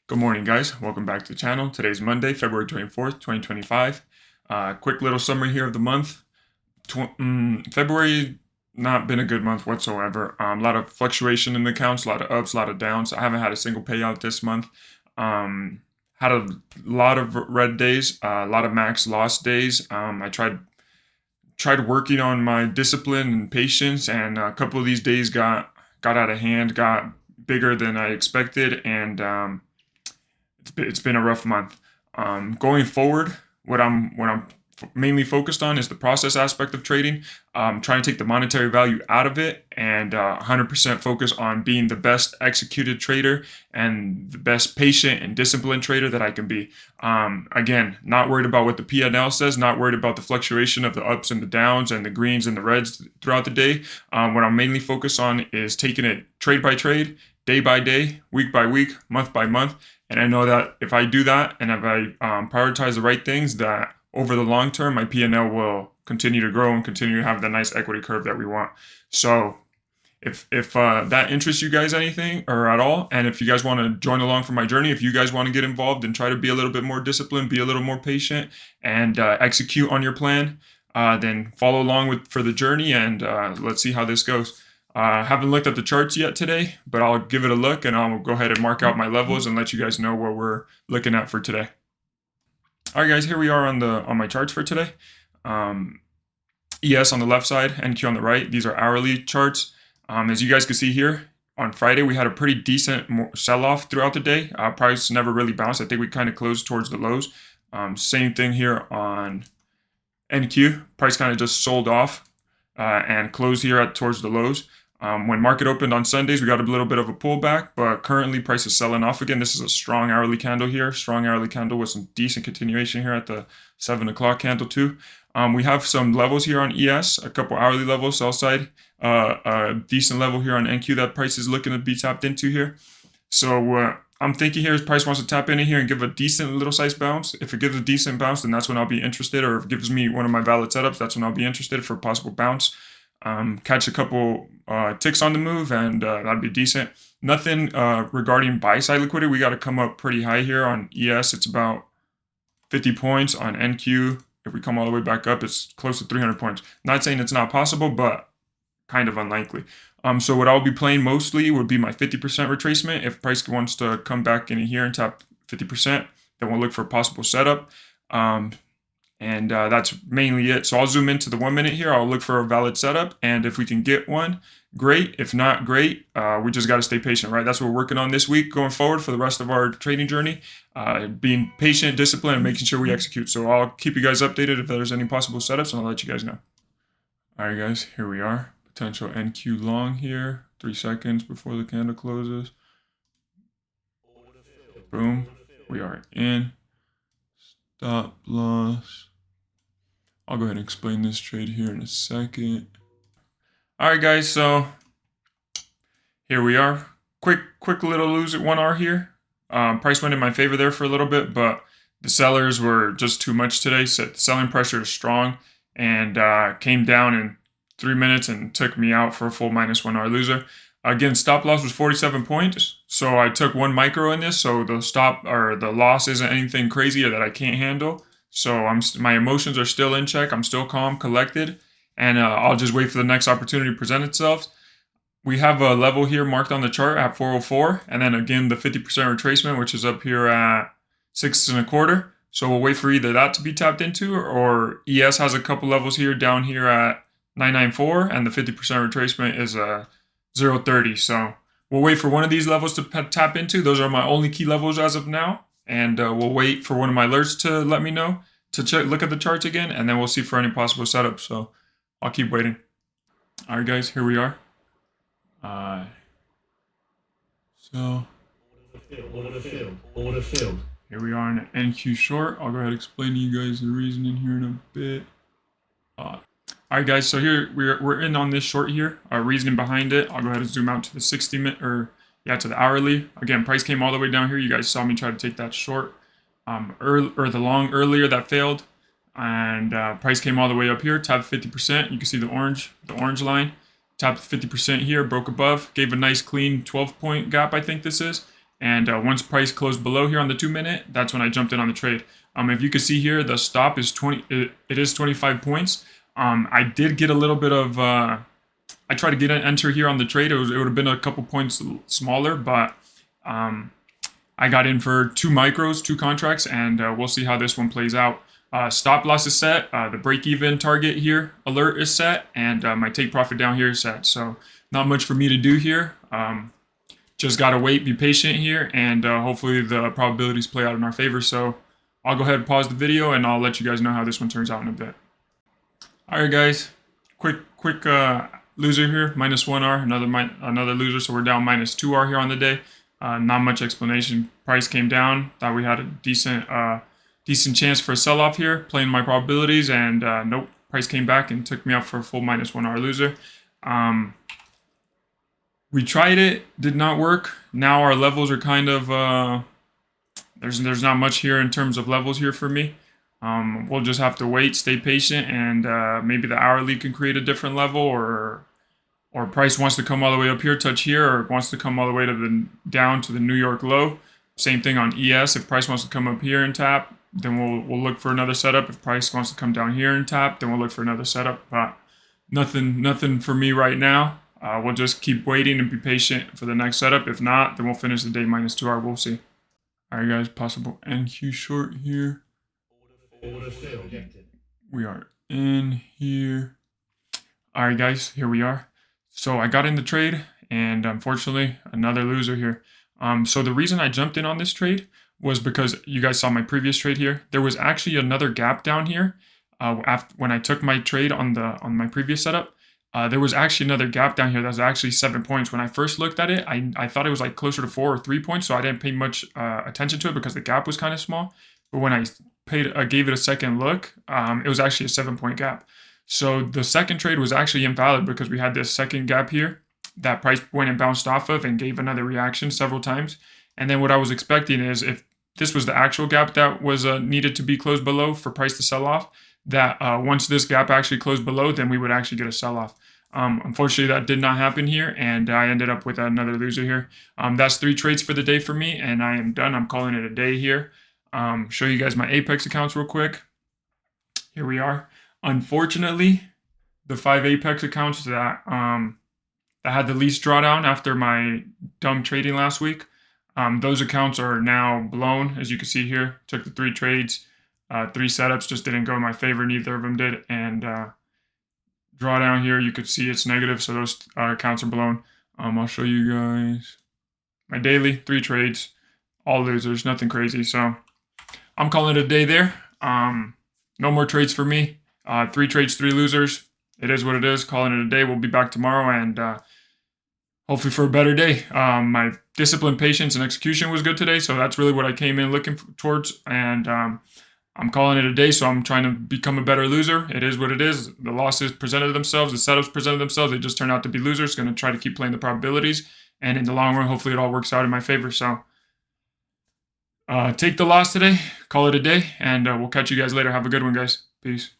Good morning, guys. Welcome back to the channel. Today's Monday, February 24th, 2025. Quick little summary here of the month. February, not been a good month whatsoever. A lot of fluctuation in the accounts, a lot of ups, a lot of downs. I haven't had a single payout this month. Had a lot of red days, a lot of max loss days. I tried working on my discipline and patience, and a couple of these days got out of hand, got bigger than I expected, and it's been a rough month. Going forward, what I'm mainly focused on is the process aspect of trading. Trying to take the monetary value out of it and 100% focus on being the best executed trader and the best patient and disciplined trader that I can be. Again, not worried about what the P&L says, not worried about the fluctuation of the ups and the downs and the greens and the reds throughout the day. What I'm mainly focused on is taking it trade by trade, day by day, week by week, month by month. And I know that if I do that and if I prioritize the right things, that over the long term, my P&L will continue to grow and continue to have the nice equity curve that we want. So if that interests you guys anything or at all, and if you guys want to join along for my journey, if you guys want to get involved and try to be a little bit more disciplined, be a little more patient, and execute on your plan, then follow along for the journey, and let's see how this goes. Haven't looked at the charts yet today, but I'll give it a look and I'll go ahead and mark out my levels and let you guys know what we're looking at for today. All right, guys, here we are on my charts for today. ES on the left side, NQ on the right. These are hourly charts. As you guys can see here, on Friday we had a pretty decent sell-off throughout the day. Price never really bounced. I think we kind of closed towards the lows. Same thing here on NQ. Price kind of just sold off and closed here towards the lows. When market opened on Sundays, we got a little bit of a pullback, but currently price is selling off again. This is a strong hourly candle here, strong hourly candle with some decent continuation here at the 7 o'clock candle too. We have some levels here on ES, a couple hourly levels, sell side, a decent level here on NQ that price is looking to be tapped into here. So I'm thinking here, price wants to tap into here and give a decent little size bounce. If it gives a decent bounce, then that's when I'll be interested, or if it gives me one of my valid setups, that's when I'll be interested for a possible bounce. Catch a couple ticks on the move, and that'd be decent. Nothing regarding buy side liquidity. We got to come up pretty high here on ES. It's about 50 points. On NQ, if we come all the way back up, it's close to 300 points. Not saying it's not possible, but kind of unlikely. So what I'll be playing mostly would be my 50% retracement. If price wants to come back in here and tap 50%, then we'll look for a possible setup. And that's mainly it. So I'll zoom into the 1 minute here. I'll look for a valid setup. And if we can get one, great. If not, great. We just got to stay patient, right? That's what we're working on this week going forward for the rest of our trading journey. Being patient, disciplined, and making sure we execute. So I'll keep you guys updated if there's any possible setups, and I'll let you guys know. All right, guys, here we are. Potential NQ long here. 3 seconds before the candle closes. Boom. We are in. Stop loss. I'll go ahead and explain this trade here in a second. All right, guys, so here we are. Quick little lose at 1 hour here. Price went in my favor there for a little bit, but the sellers were just too much today. So selling pressure is strong, and came down in 3 minutes and took me out for a full -1 hour loser. Again, stop loss was 47 points, so I took 1 micro in this, so the stop or the loss isn't anything crazy or that I can't handle. So my emotions are still in check. I'm still calm, collected, and I'll just wait for the next opportunity to present itself. We have a level here marked on the chart at 404, and then again the 50% retracement, which is up here at 6 1/4. So we'll wait for either that to be tapped into, or ES has a couple levels here down here at 994, and the 50% retracement is 0.30. So we'll wait for one of these levels to tap into. Those are my only key levels as of now. And we'll wait for one of my alerts to let me know to look at the charts again, and then we'll see for any possible setups. So I'll keep waiting. All right, guys, here we are. Order filled. Here we are in an NQ short. I'll go ahead and explain to you guys the reasoning here in a bit. All right, guys, so here we're in on this short here. Our reasoning behind it. I'll go ahead and zoom out to the 60 minute to the hourly. Again, price came all the way down here. You guys saw me try to take that short the long earlier that failed, and price came all the way up here, tapped 50%. You can see the orange line, tapped 50% here, broke above, gave a nice clean 12-point gap, I think this is, And once price closed below here on the 2-minute, that's when I jumped in on the trade. If you can see here, the stop is 20. It is 25 points. I did get a little bit of. I tried to get an enter here on the trade. It would have been a couple points smaller, but I got in for 2 micros, 2 contracts, and we'll see how this one plays out. Stop loss is set. The break-even target here alert is set, and my take profit down here is set. So not much for me to do here. Just gotta wait, be patient here, and hopefully the probabilities play out in our favor. So I'll go ahead and pause the video, and I'll let you guys know how this one turns out in a bit. All right, guys, quick loser here, -1R, another loser. So we're down -2R here on the day. Not much explanation. Price came down. Thought we had a decent chance for a sell-off here, playing my probabilities, and nope. Price came back and took me out for a full -1R loser. We tried it, did not work. Now our levels are kind of there's not much here in terms of levels here for me. We'll just have to wait, stay patient, and maybe the hourly can create a different level, or price wants to come all the way up here, touch here, or wants to come all the way to down to the New York low. Same thing on ES. If price wants to come up here and tap, then we'll look for another setup. If price wants to come down here and tap, then we'll look for another setup. But nothing for me right now. We'll just keep waiting and be patient for the next setup. If not, then we'll finish the day -2R. We'll see. All right, guys, possible NQ short here. We are in here. All right, guys, here we are. So I got in the trade, and unfortunately, another loser here. So the reason I jumped in on this trade was because you guys saw my previous trade here. There was actually another gap down here. When I took my trade on my previous setup, there was actually another gap down here that was actually 7 points. When I first looked at it, I thought it was like closer to 4 or 3 points, so I didn't pay much attention to it because the gap was kind of small. But when I gave it a second look, it was actually a 7-point gap. So the second trade was actually invalid because we had this second gap here that price went and bounced off of and gave another reaction several times. And then what I was expecting is if this was the actual gap that was needed to be closed below for price to sell off, that once this gap actually closed below, then we would actually get a sell-off. Unfortunately, that did not happen here, and I ended up with another loser here. That's 3 trades for the day for me, and I am done. I'm calling it a day here. Show you guys my Apex accounts real quick. Here we are. Unfortunately, the 5 Apex accounts that had the least drawdown after my dumb trading last week, those accounts are now blown. As you can see here, took the 3 trades, 3 setups, just didn't go in my favor. Neither of them did. And drawdown here, you could see it's negative, so those accounts are blown. I'll show you guys my daily 3 trades, all losers, nothing crazy. So I'm calling it a day there. No more trades for me. 3 trades, 3 losers. It is what it is. Calling it a day. We'll be back tomorrow, and hopefully for a better day. My discipline, patience, and execution was good today, so that's really what I came in looking towards. And I'm calling it a day, so I'm trying to become a better loser. It is what it is. The losses presented themselves. The setups presented themselves. They just turned out to be losers. Going to try to keep playing the probabilities, and in the long run, hopefully it all works out in my favor. So take the loss today. Call it a day, and we'll catch you guys later. Have a good one, guys. Peace.